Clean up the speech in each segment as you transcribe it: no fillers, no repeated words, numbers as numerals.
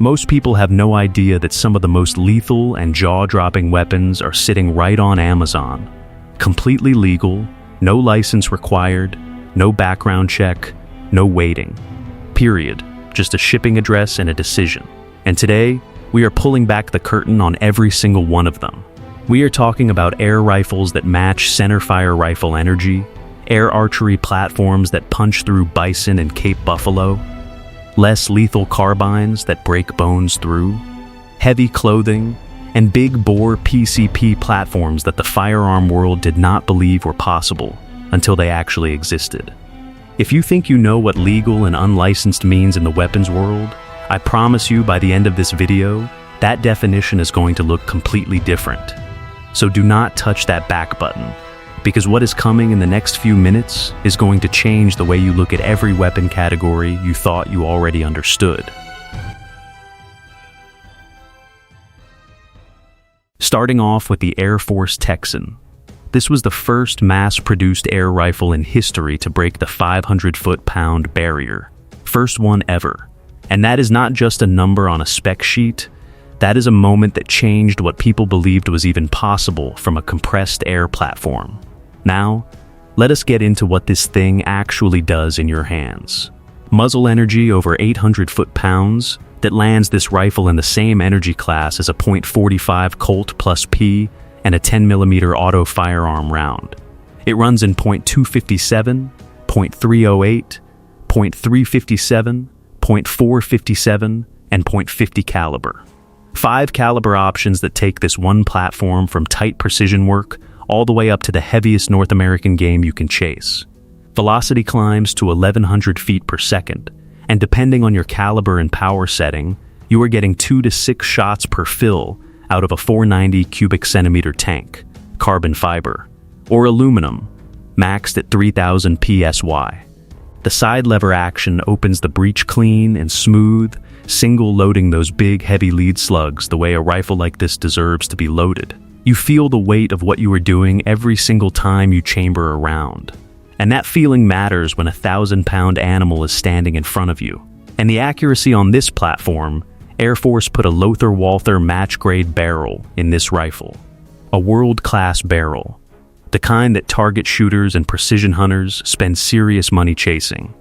Most people have no idea that some of the most lethal and jaw-dropping weapons are sitting right on Amazon. Completely legal, no license required, no background check, no waiting. Period. Just a shipping address and a decision. And today, we are pulling back the curtain on every single one of them. We are talking about air rifles that match centerfire rifle energy, air archery platforms that punch through bison and Cape buffalo, less lethal carbines that break bones through, heavy clothing, and big bore PCP platforms that the firearm world did not believe were possible until they actually existed. If you think you know what legal and unlicensed means in the weapons world, I promise you by the end of this video, that definition is going to look completely different. So do not touch that back button, because what is coming in the next few minutes is going to change the way you look at every weapon category you thought you already understood. Starting off with the AirForce Texan. This was the first mass-produced air rifle in history to break the 500 foot-pound barrier. First one ever. And that is not just a number on a spec sheet. That is a moment that changed what people believed was even possible from a compressed air platform. Now, let us get into what this thing actually does in your hands. Muzzle energy over 800 foot-pounds that lands this rifle in the same energy class as a .45 Colt plus P and a 10mm auto firearm round. It runs in .257, .308, .357, .457, and .50 caliber. 5 caliber options that take this one platform from tight precision work all the way up to the heaviest North American game you can chase. Velocity climbs to 1,100 feet per second, and depending on your caliber and power setting, you are getting 2 to 6 shots per fill out of a 490 cubic centimeter tank, carbon fiber, or aluminum, maxed at 3,000 PSY. The side lever action opens the breech clean and smooth, single-loading those big, heavy lead slugs the way a rifle like this deserves to be loaded. You feel the weight of what you are doing every single time you chamber a round. And that feeling matters when a 1,000-pound animal is standing in front of you. And the accuracy on this platform, Air Force put a Lothar Walther match-grade barrel in this rifle. A world-class barrel. The kind that target shooters and precision hunters spend serious money chasing.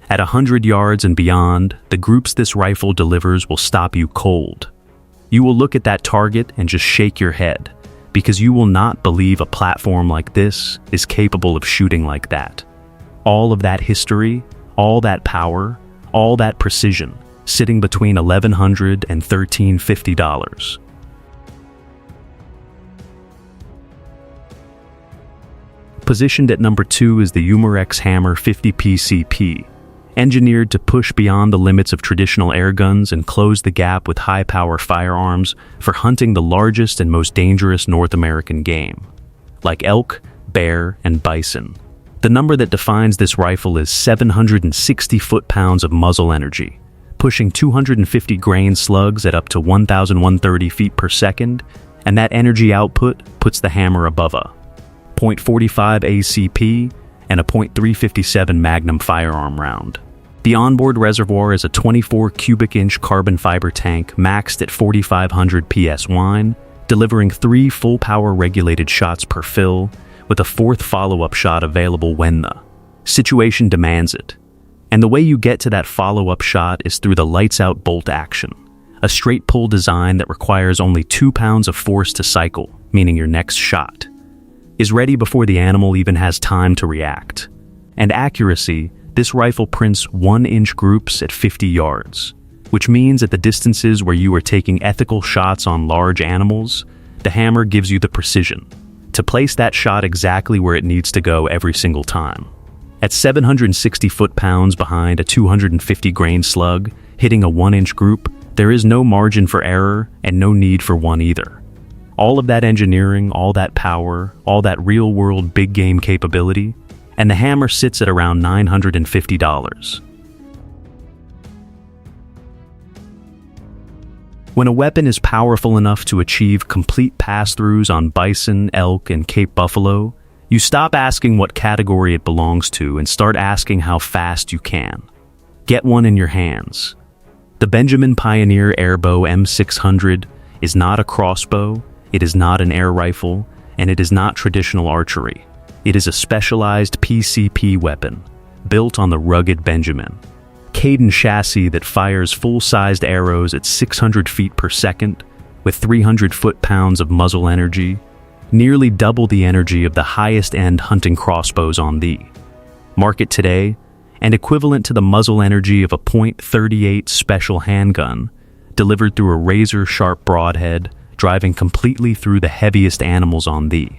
At 100 yards and beyond, the groups this rifle delivers will stop you cold. You will look at that target and just shake your head, because you will not believe a platform like this is capable of shooting like that. All of that history, all that power, all that precision, sitting between $1,100 and $1,350. Positioned at number 2 is the Umarex Hammer 50 PCP, engineered to push beyond the limits of traditional air guns and close the gap with high-power firearms for hunting the largest and most dangerous North American game, like elk, bear, and bison. The number that defines this rifle is 760 foot-pounds of muzzle energy, pushing 250 grain slugs at up to 1,130 feet per second, and that energy output puts the Hammer above a .45 ACP and a .357 Magnum firearm round. The onboard reservoir is a 24 cubic inch carbon fiber tank maxed at 4,500 PSY, delivering 3 full power regulated shots per fill, with a 4th follow-up shot available when the situation demands it. And the way you get to that follow-up shot is through the lights-out bolt action, a straight pull design that requires only 2 pounds of force to cycle, meaning your next shot is ready before the animal even has time to react. And accuracy, this rifle prints 1-inch groups at 50 yards, which means at the distances where you are taking ethical shots on large animals, the Hammer gives you the precision to place that shot exactly where it needs to go every single time. At 760 foot-pounds behind a 250 grain slug, hitting a 1-inch group, there is no margin for error and no need for one either. All of that engineering, all that power, all that real-world big game capability, and the Hammer sits at around $950. When a weapon is powerful enough to achieve complete pass-throughs on bison, elk, and Cape buffalo, you stop asking what category it belongs to and start asking how fast you can. Get one in your hands. The Benjamin Pioneer Airbow M600 is not a crossbow, it is not an air rifle, and it is not traditional archery. It is a specialized PCP weapon, built on the rugged Benjamin Caden chassis that fires full-sized arrows at 600 feet per second, with 300 foot-pounds of muzzle energy, nearly double the energy of the highest-end hunting crossbows on the market today, and equivalent to the muzzle energy of a .38 special handgun, delivered through a razor-sharp broadhead, driving completely through the heaviest animals on the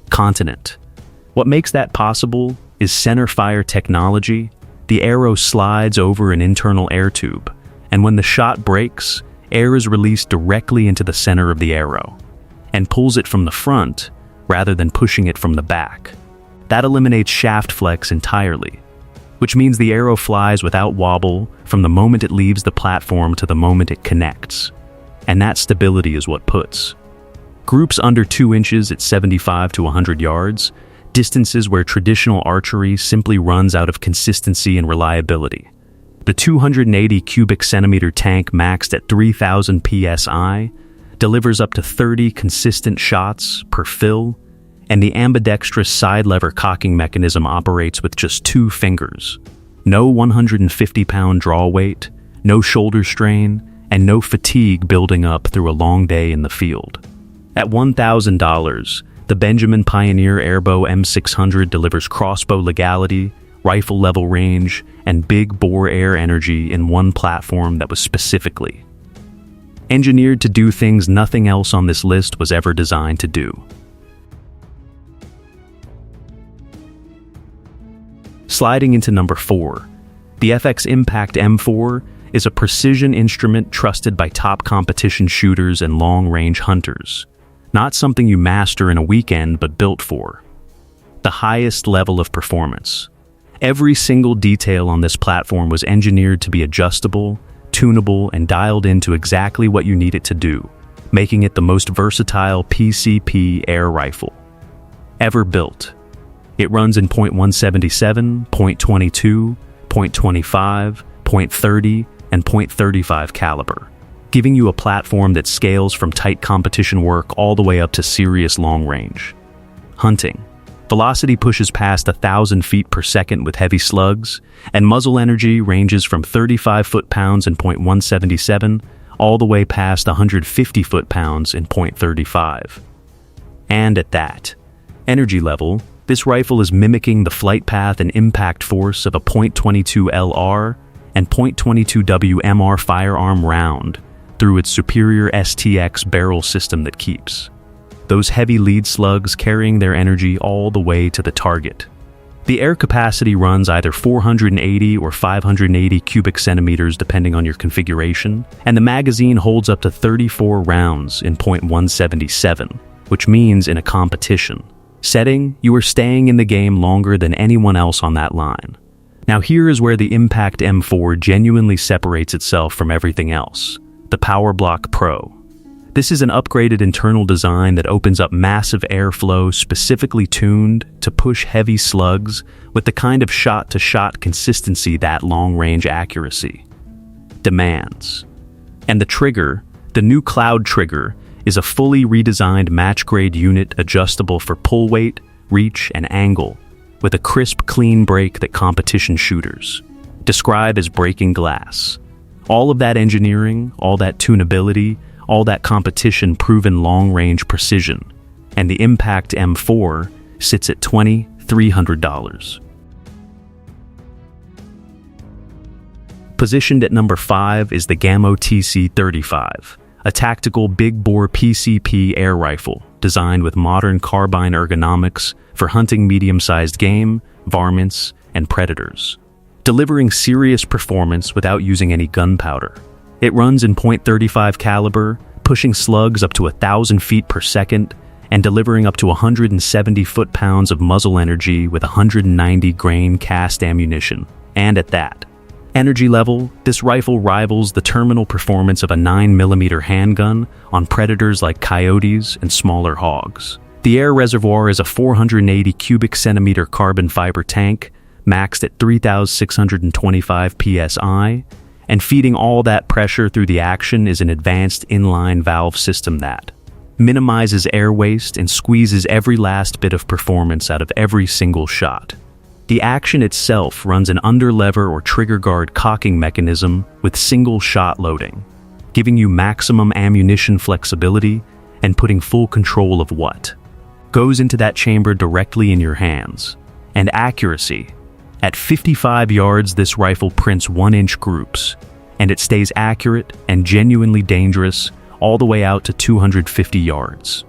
continent. What makes that possible is center-fire technology. The arrow slides over an internal air tube, and when the shot breaks, air is released directly into the center of the arrow, and pulls it from the front rather than pushing it from the back. That eliminates shaft flex entirely, which means the arrow flies without wobble from the moment it leaves the platform to the moment it connects. And that stability is what puts groups under 2 inches at 75 to 100 yards, distances where traditional archery simply runs out of consistency and reliability. The 280 cubic centimeter tank maxed at 3,000 psi delivers up to 30 consistent shots per fill, and the ambidextrous side lever cocking mechanism operates with just 2 fingers. No 150-pound draw weight, no shoulder strain, and no fatigue building up through a long day in the field. At $1,000, the Benjamin Pioneer Airbow M600 delivers crossbow legality, rifle level range, and big bore air energy in one platform that was specifically engineered to do things nothing else on this list was ever designed to do. Sliding into number 4, the FX Impact M4 is a precision instrument trusted by top competition shooters and long-range hunters. Not something you master in a weekend, but built for the highest level of performance. Every single detail on this platform was engineered to be adjustable, tunable, and dialed into exactly what you need it to do, making it the most versatile PCP air rifle ever built. It runs in .177, .22, .25, .30, and .35 caliber, giving you a platform that scales from tight competition work all the way up to serious long range hunting. Velocity pushes past 1,000 feet per second with heavy slugs, and muzzle energy ranges from 35 foot-pounds in .177 all the way past 150 foot-pounds in .35. And at that energy level, this rifle is mimicking the flight path and impact force of a .22 LR and .22 WMR firearm round through its superior STX barrel system that keeps those heavy lead slugs carrying their energy all the way to the target. The air capacity runs either 480 or 580 cubic centimeters depending on your configuration, and the magazine holds up to 34 rounds in .177, which means in a competition setting, you are staying in the game longer than anyone else on that line. Now here is where the Impact M4 genuinely separates itself from everything else: the PowerBlock Pro. This is an upgraded internal design that opens up massive airflow specifically tuned to push heavy slugs with the kind of shot-to-shot consistency that long-range accuracy demands. And the trigger, the new Cloud trigger, is a fully redesigned match-grade unit adjustable for pull weight, reach, and angle, with a crisp, clean break that competition shooters describe as breaking glass. All of that engineering, all that tunability, all that competition-proven long-range precision, and the Impact M4 sits at $2,300. Positioned at number 5 is the GAMO TC-35, a tactical big-bore PCP air rifle designed with modern carbine ergonomics for hunting medium-sized game, varmints, and predators, delivering serious performance without using any gunpowder. It runs in .35 caliber, pushing slugs up to 1,000 feet per second, and delivering up to 170 foot-pounds of muzzle energy with 190 grain cast ammunition. And at that energy level, this rifle rivals the terminal performance of a 9mm handgun on predators like coyotes and smaller hogs. The air reservoir is a 480 cubic centimeter carbon fiber tank, maxed at 3,625 psi, And feeding all that pressure through the action is an advanced inline valve system that minimizes air waste and squeezes every last bit of performance out of every single shot. The action itself runs an underlever or trigger guard cocking mechanism with single shot loading, giving you maximum ammunition flexibility and putting full control of what goes into that chamber directly in your hands. And accuracy. At 55 yards, this rifle prints 1-inch groups, and it stays accurate and genuinely dangerous all the way out to 250 yards.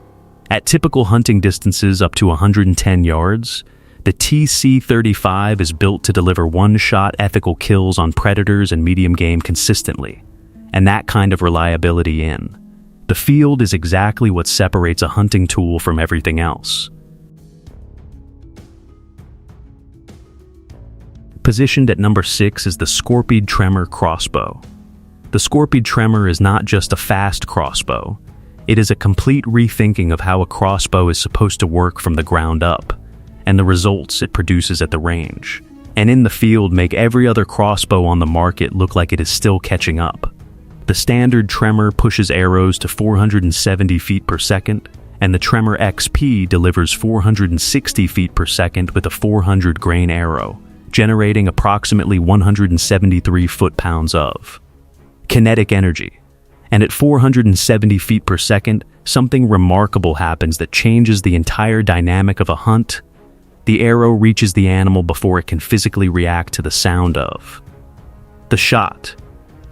At typical hunting distances up to 110 yards, the TC-35 is built to deliver one-shot ethical kills on predators and medium game consistently, and that kind of reliability in the field is exactly what separates a hunting tool from everything else. Positioned at number 6 is the Scorpyd Tremor crossbow. The Scorpyd Tremor is not just a fast crossbow, it is a complete rethinking of how a crossbow is supposed to work from the ground up, and the results it produces at the range, and in the field make every other crossbow on the market look like it is still catching up. The standard Tremor pushes arrows to 470 feet per second, and the Tremor XP delivers 460 feet per second with a 400 grain arrow, generating approximately 173 foot-pounds of kinetic energy. And at 470 feet per second, something remarkable happens that changes the entire dynamic of a hunt. The arrow reaches the animal before it can physically react to the sound of the shot.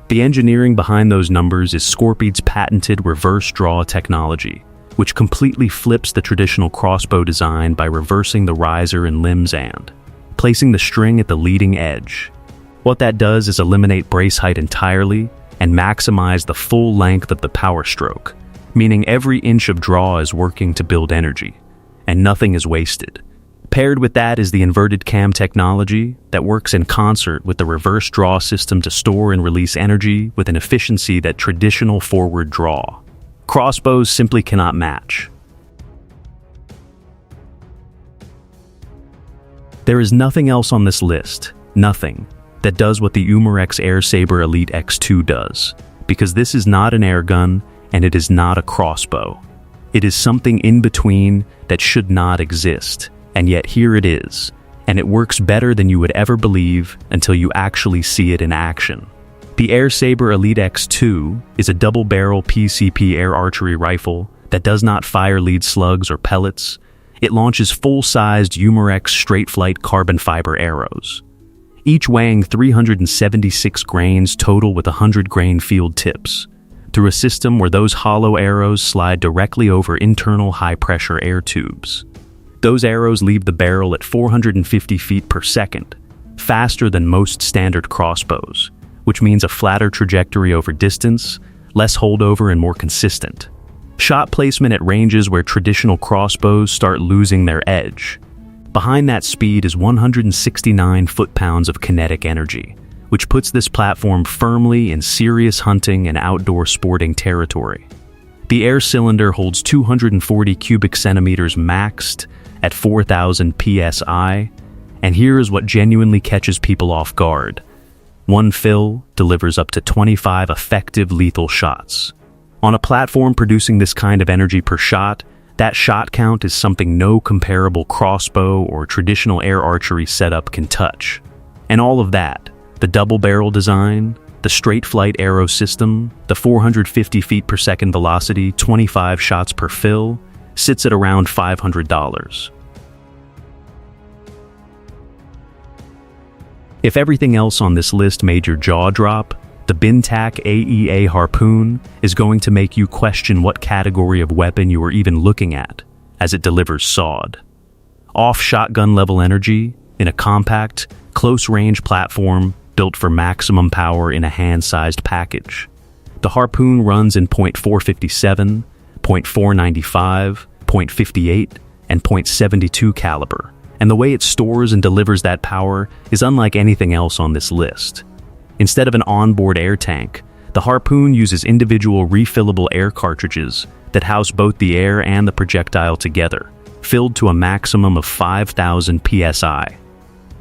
The engineering behind those numbers is Scorpyd's patented reverse draw technology, which completely flips the traditional crossbow design by reversing the riser and limbs and placing the string at the leading edge. What that does is eliminate brace height entirely and maximize the full length of the power stroke, meaning every inch of draw is working to build energy, and nothing is wasted. Paired with that is the inverted cam technology that works in concert with the reverse draw system to store and release energy with an efficiency that traditional forward draw crossbows simply cannot match. There is nothing else on this list, nothing, that does what the Umarex AirSaber Elite X2 does, because this is not an air gun and it is not a crossbow. It is something in between that should not exist, and yet here it is, and it works better than you would ever believe until you actually see it in action. The AirSaber Elite X2 is a double-barrel PCP air archery rifle that does not fire lead slugs or pellets. It launches full-sized Umarex straight-flight carbon fiber arrows, each weighing 376 grains total with 100-grain field tips, through a system where those hollow arrows slide directly over internal high-pressure air tubes. Those arrows leave the barrel at 450 feet per second, faster than most standard crossbows, which means a flatter trajectory over distance, less holdover and more consistent. Shot placement at ranges where traditional crossbows start losing their edge. Behind that speed is 169 foot-pounds of kinetic energy, which puts this platform firmly in serious hunting and outdoor sporting territory. The air cylinder holds 240 cubic centimeters maxed at 4,000 psi, and here is what genuinely catches people off guard. One fill delivers up to 25 effective lethal shots. On a platform producing this kind of energy per shot, that shot count is something no comparable crossbow or traditional air archery setup can touch. And all of that, the double barrel design, the straight flight arrow system, the 450 feet per second velocity, 25 shots per fill, sits at around $500. If everything else on this list made your jaw drop, the Bintac AEA Harpoon is going to make you question what category of weapon you are even looking at, as it delivers SOD. Off shotgun level energy in a compact, close-range platform built for maximum power in a hand-sized package. The Harpoon runs in .457, .495, .58, and .72 caliber, and the way it stores and delivers that power is unlike anything else on this list. Instead of an onboard air tank, the Harpoon uses individual refillable air cartridges that house both the air and the projectile together, filled to a maximum of 5,000 psi.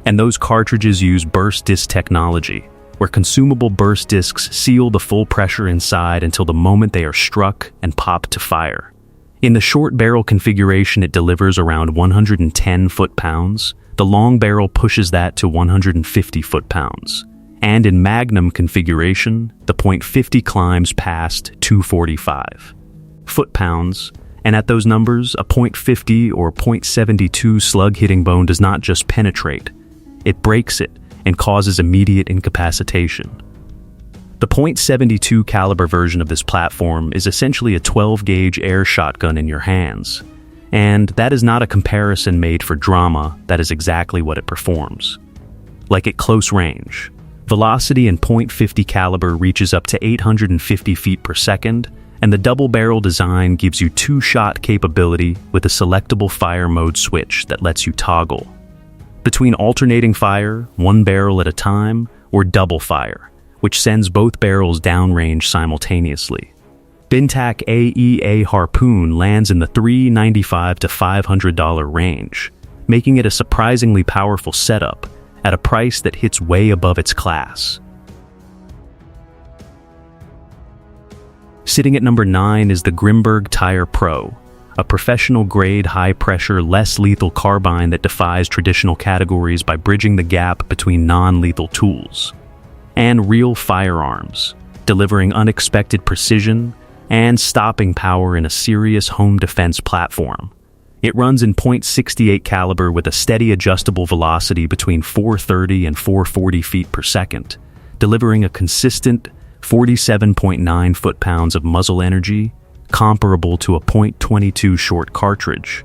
And those cartridges use burst disc technology, where consumable burst discs seal the full pressure inside until the moment they are struck and popped to fire. In the short barrel configuration, it delivers around 110 foot-pounds. The long barrel pushes that to 150 foot-pounds. And in Magnum configuration, the .50 climbs past 245 foot-pounds. And at those numbers, a .50 or .72 slug hitting bone does not just penetrate, it breaks it and causes immediate incapacitation. The .72 caliber version of this platform is essentially a 12-gauge air shotgun in your hands. And that is not a comparison made for drama, that is exactly what it performs. Like at close range, velocity in .50 caliber reaches up to 850 feet per second, and the double-barrel design gives you two-shot capability with a selectable fire mode switch that lets you toggle between alternating fire, one barrel at a time, or double fire, which sends both barrels downrange simultaneously. Bintac AEA Harpoon lands in the $395 to $500 range, making it a surprisingly powerful setup at a price that hits way above its class. Sitting at number 9 is the Grimburg Tyr Pro, a professional-grade, high-pressure, less lethal carbine that defies traditional categories by bridging the gap between non-lethal tools and real firearms, delivering unexpected precision and stopping power in a serious home defense platform. It runs in .68 caliber with a steady adjustable velocity between 430 and 440 feet per second, delivering a consistent 47.9 foot-pounds of muzzle energy, comparable to a .22 short cartridge.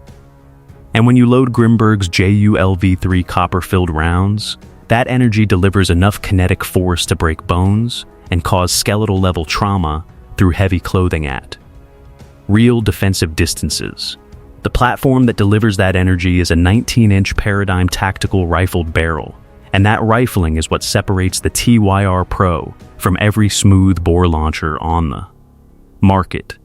And when you load Grimburg's JULV3 copper-filled rounds, that energy delivers enough kinetic force to break bones and cause skeletal-level trauma through heavy clothing at real defensive distances. The platform that delivers that energy is a 19-inch Paradigm tactical rifled barrel, and that rifling is what separates the TYR Pro from every smooth bore launcher on the market.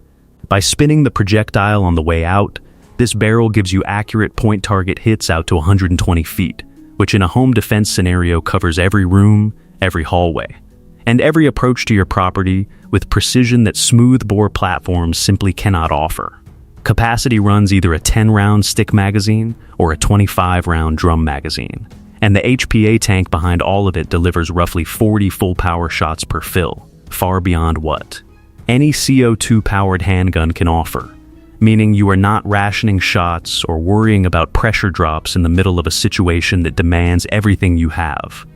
By spinning the projectile on the way out, this barrel gives you accurate point target hits out to 120 feet, which in a home defense scenario covers every room, every hallway, and every approach to your property with precision that smooth bore platforms simply cannot offer. Capacity runs either a 10-round stick magazine or a 25-round drum magazine, and the HPA tank behind all of it delivers roughly 40 full power shots per fill, far beyond what any CO2-powered handgun can offer, meaning you are not rationing shots or worrying about pressure drops in the middle of a situation that demands everything you have.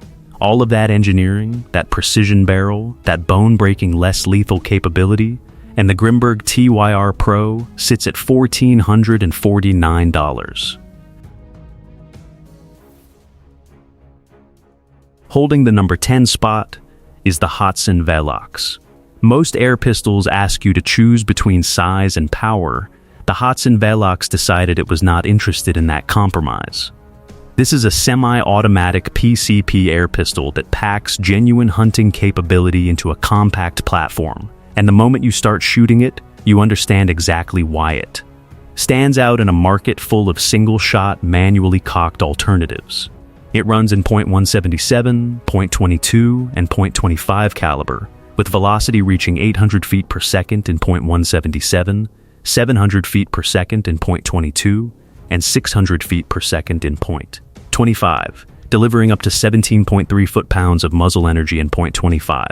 All of that engineering, that precision barrel, that bone-breaking less lethal capability, and the Grimburg TYR Pro sits at $1,449. Holding the number 10 spot is the Hatsan Velox. Most air pistols ask you to choose between size and power. The Hatsan Velox decided it was not interested in that compromise. This is a semi-automatic PCP air pistol that packs genuine hunting capability into a compact platform, and the moment you start shooting it, you understand exactly why it stands out in a market full of single-shot, manually cocked alternatives. It runs in .177, .22, and .25 caliber, with velocity reaching 800 feet per second in .177, 700 feet per second in .22, and 600 feet per second in .25, delivering up to 17.3 foot-pounds of muzzle energy in .25.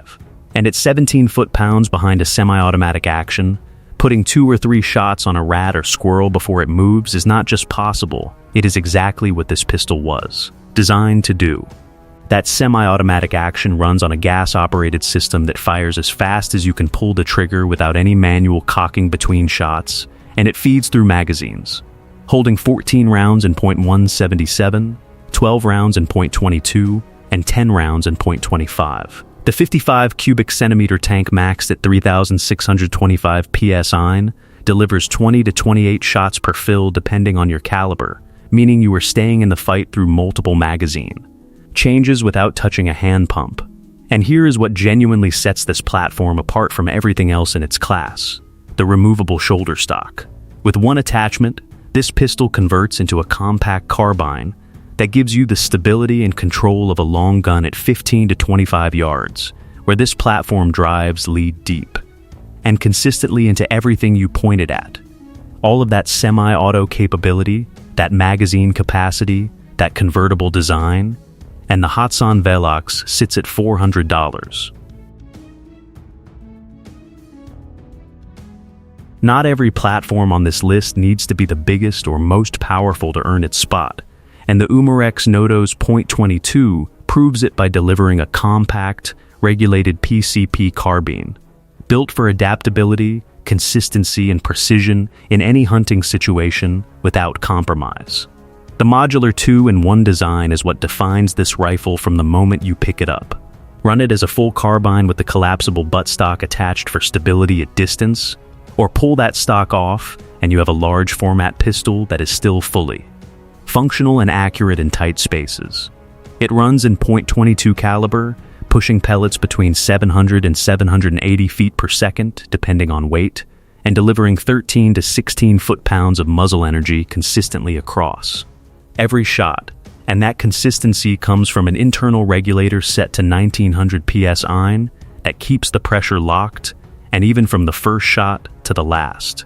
And at 17 foot-pounds behind a semi-automatic action, putting 2 or 3 shots on a rat or squirrel before it moves is not just possible, it is exactly what this pistol was designed to do. That semi-automatic action runs on a gas-operated system that fires as fast as you can pull the trigger without any manual cocking between shots, and it feeds through magazines, holding 14 rounds in .177, 12 rounds in .22, and 10 rounds in .25. The 55 cubic centimeter tank maxed at 3,625 psi delivers 20 to 28 shots per fill depending on your caliber, meaning you are staying in the fight through multiple magazine changes without touching a hand pump. And here is what genuinely sets this platform apart from everything else in its class: the removable shoulder stock. With one attachment, this pistol converts into a compact carbine that gives you the stability and control of a long gun at 15 to 25 yards, where this platform drives lead deep, and consistently into everything you point it at. All of that semi-auto capability, that magazine capacity, that convertible design, and the Hatsan Velox sits at $400. Not every platform on this list needs to be the biggest or most powerful to earn its spot, and the Umarex Notos .22 proves it by delivering a compact, regulated PCP carbine, built for adaptability, consistency, and precision in any hunting situation without compromise. The modular 2-in-1 design is what defines this rifle from the moment you pick it up. Run it as a full carbine with the collapsible buttstock attached for stability at distance, or pull that stock off and you have a large format pistol that is still fully functional and accurate in tight spaces. It runs in .22 caliber, pushing pellets between 700 and 780 feet per second, depending on weight, and delivering 13 to 16 foot-pounds of muzzle energy consistently across every shot. And that consistency comes from an internal regulator set to 1900 psi that keeps the pressure locked, and even from the first shot to the last.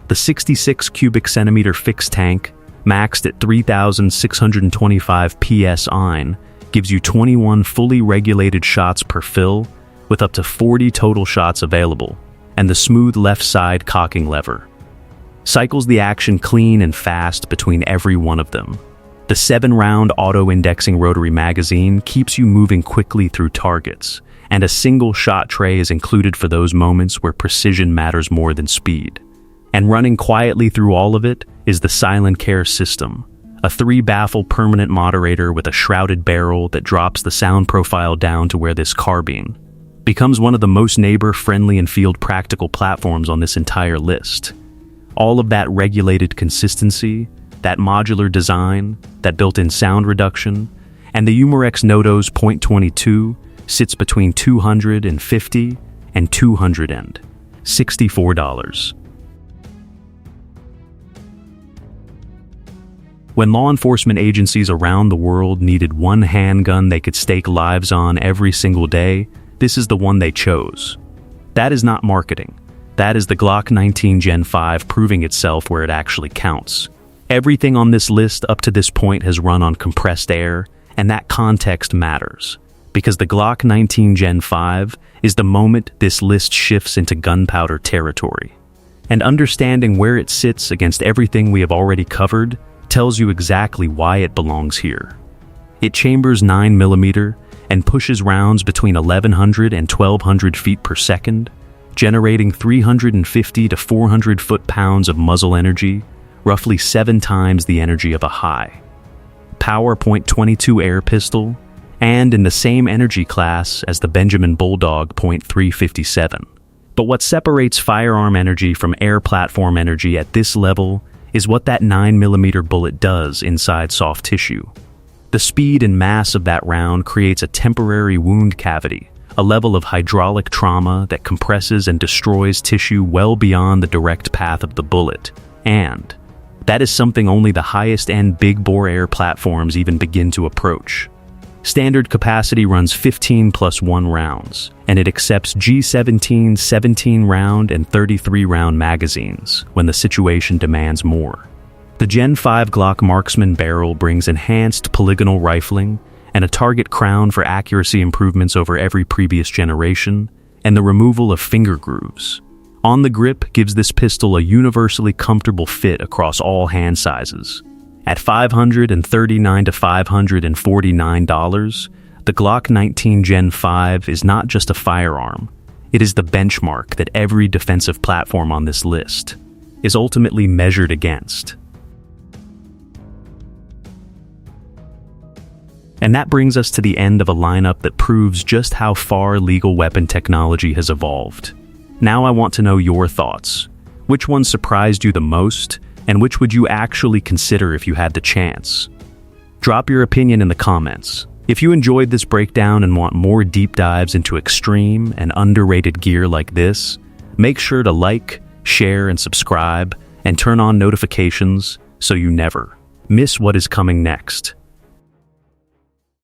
The 66 cubic centimeter fixed tank, maxed at 3,625 psi, gives you 21 fully regulated shots per fill, with up to 40 total shots available, and the smooth left side cocking lever cycles the action clean and fast between every one of them. The 7-round auto-indexing rotary magazine keeps you moving quickly through targets, and a single shot tray is included for those moments where precision matters more than speed. And running quietly through all of it is the Silent Care system, a 3-baffle permanent moderator with a shrouded barrel that drops the sound profile down to where this carbine becomes one of the most neighbor-friendly and field-practical platforms on this entire list. All of that regulated consistency, that modular design, that built-in sound reduction, and the Umarex Notos .22 sits between $250 and $264. When law enforcement agencies around the world needed one handgun they could stake lives on every single day, this is the one they chose. That is not marketing. That is the Glock 19 Gen 5 proving itself where it actually counts. Everything on this list up to this point has run on compressed air, and that context matters, because the Glock 19 Gen 5 is the moment this list shifts into gunpowder territory. And understanding where it sits against everything we have already covered tells you exactly why it belongs here. It chambers 9mm and pushes rounds between 1,100 and 1,200 feet per second, generating 350 to 400 foot-pounds of muzzle energy, roughly 7 times the energy of a high power .22 air pistol, and in the same energy class as the Benjamin Bulldog .357. But what separates firearm energy from air platform energy at this level is what that 9mm bullet does inside soft tissue. The speed and mass of that round creates a temporary wound cavity, a level of hydraulic trauma that compresses and destroys tissue well beyond the direct path of the bullet, and that is something only the highest-end big-bore air platforms even begin to approach. Standard capacity runs 15 plus 1 rounds, and it accepts G17 17-round and 33-round magazines when the situation demands more. The Gen 5 Glock Marksman barrel brings enhanced polygonal rifling and a target crown for accuracy improvements over every previous generation, and the removal of finger grooves on the grip gives this pistol a universally comfortable fit across all hand sizes. At $539 to $549, the Glock 19 Gen 5 is not just a firearm, it is the benchmark that every defensive platform on this list is ultimately measured against. And that brings us to the end of a lineup that proves just how far legal weapon technology has evolved. Now I want to know your thoughts. Which one surprised you the most, and which would you actually consider if you had the chance? Drop your opinion in the comments. If you enjoyed this breakdown and want more deep dives into extreme and underrated gear like this, make sure to like, share, and subscribe, and turn on notifications so you never miss what is coming next.